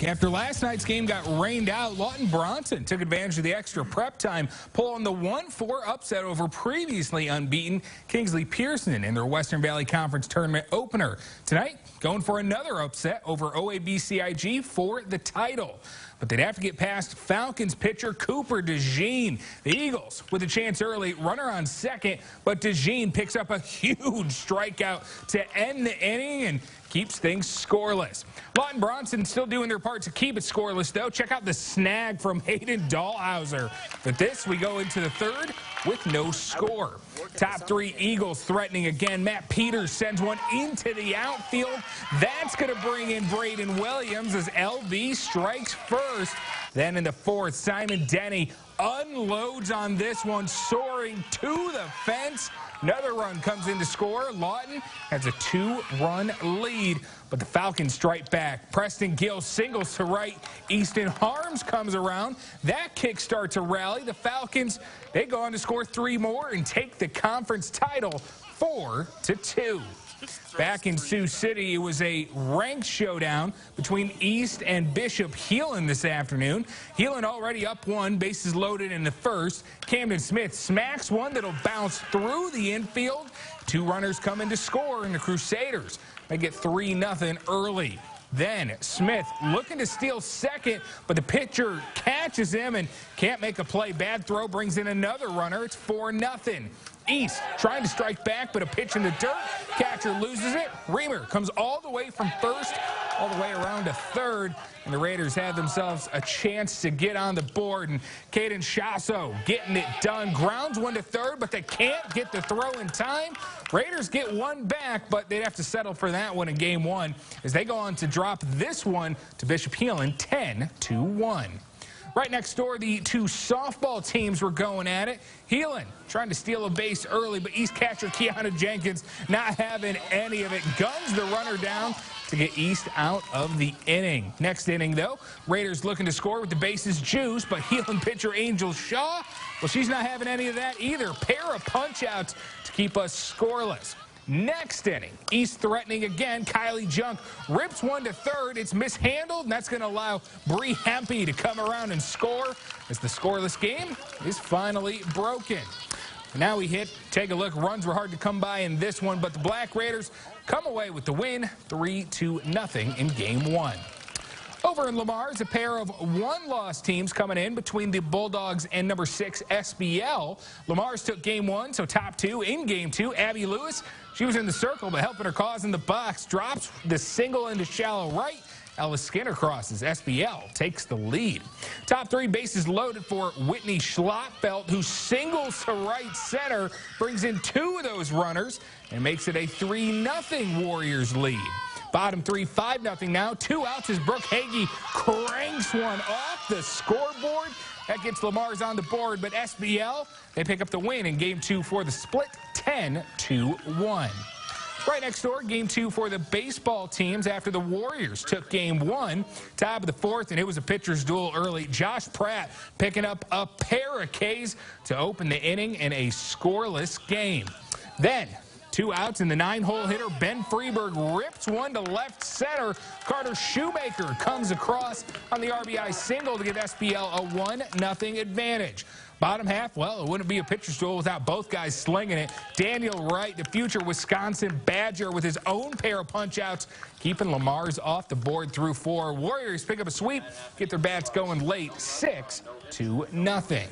After last night's game got rained out, Lawton Bronson took advantage of the extra prep time, pulling the 1-4 upset over previously unbeaten Kingsley Pearson in their Western Valley Conference tournament opener. Tonight, going for another upset over OABCIG for the title. But they'd have to get past Falcons pitcher Cooper DeJean. The Eagles with a chance early, runner on second, but DeJean picks up a huge strikeout to end the inning and keeps things scoreless. Lawton Bronson still doing their part to keep it scoreless, though. Check out the snag from Hayden Dahlhauser. But this, we go into the third with no score. Top three Eagles threatening again. Matt Peters sends one into the outfield. That's going to bring in Braden Williams as LV strikes first. Then in the fourth, Simon Denny unloads on this one, soaring to the fence. Another run comes in to score. Lawton has a 2-run lead, but the Falcons strike back. Preston Gill singles to right. Easton Harms comes around. That kickstarts a rally. The Falcons, they go on to score 3 more and take the conference title 4-2. Back in Sioux City, it was a ranked showdown between East and Bishop Heelan this afternoon. Heelan already up 1, bases loaded in the first. Camden Smith smacks one that'll bounce through the infield. 2 runners come in to score, and the Crusaders they get 3-0 early. Then Smith looking to steal second, but the pitcher catches him and can't make a play. Bad throw brings in another runner. It's 4-0. East trying to strike back, but a pitch in the dirt. Catcher loses it. Reamer comes all the way from first, all the way around to third, and the Raiders have themselves a chance to get on the board. And Caden Chasso getting it done. Grounds one to third, but they can't get the throw in time. Raiders get one back, but they'd have to settle for that one in game 1 as they go on to drop this one to Bishop Heelan 10-1. Right next door, the 2 softball teams were going at it. Heelan trying to steal a base early, but East catcher Kiana Jenkins not having any of it. Guns the runner down to get East out of the inning. Next inning, though, Raiders looking to score with the bases juiced, but Heelan pitcher Angel Shaw, well, she's not having any of that either. Pair of punch-outs to keep us scoreless. Next inning, East threatening again. Kylie Junk rips one to third. It's mishandled, and that's going to allow Bree Hempy to come around and score as the scoreless game is finally broken. Now we take a look. Runs were hard to come by in this one, but the Black Raiders come away with the win 3-0 in game 1. Over in Lamar, it's a pair of 1-loss teams coming in between the Bulldogs and number 6 SBL. Lamar's took game 1, so top 2 in game 2. Abby Lewis, she was in the circle, but helping her cause in the box. Drops the single into shallow right. Ellis Skinner crosses. SBL takes the lead. Top 3 bases loaded for Whitney Schlottfeld, who singles to right center, brings in 2 of those runners, and makes it a 3-0 Warriors lead. Bottom 3, 5-0 now. 2 outs as Brooke Hagee cranks one off the scoreboard. That gets Lamar's on the board, but SBL, they pick up the win in game 2 for the split, 10-1. Right next door, game 2 for the baseball teams after the Warriors took game 1. Top of the 4th, and it was a pitcher's duel early. Josh Pratt picking up a pair of Ks to open the inning in a scoreless game. Then 2 outs, and the 9-hole hitter Ben Freeberg rips one to left center. Carter Shoemaker comes across on the RBI single to give SBL a 1-0 advantage. Bottom half, well, it wouldn't be a pitcher's duel without both guys slinging it. Daniel Wright, the future Wisconsin Badger, with his own pair of punch-outs, keeping Lamar's off the board through 4. Warriors pick up a sweep, get their bats going late, 6-0.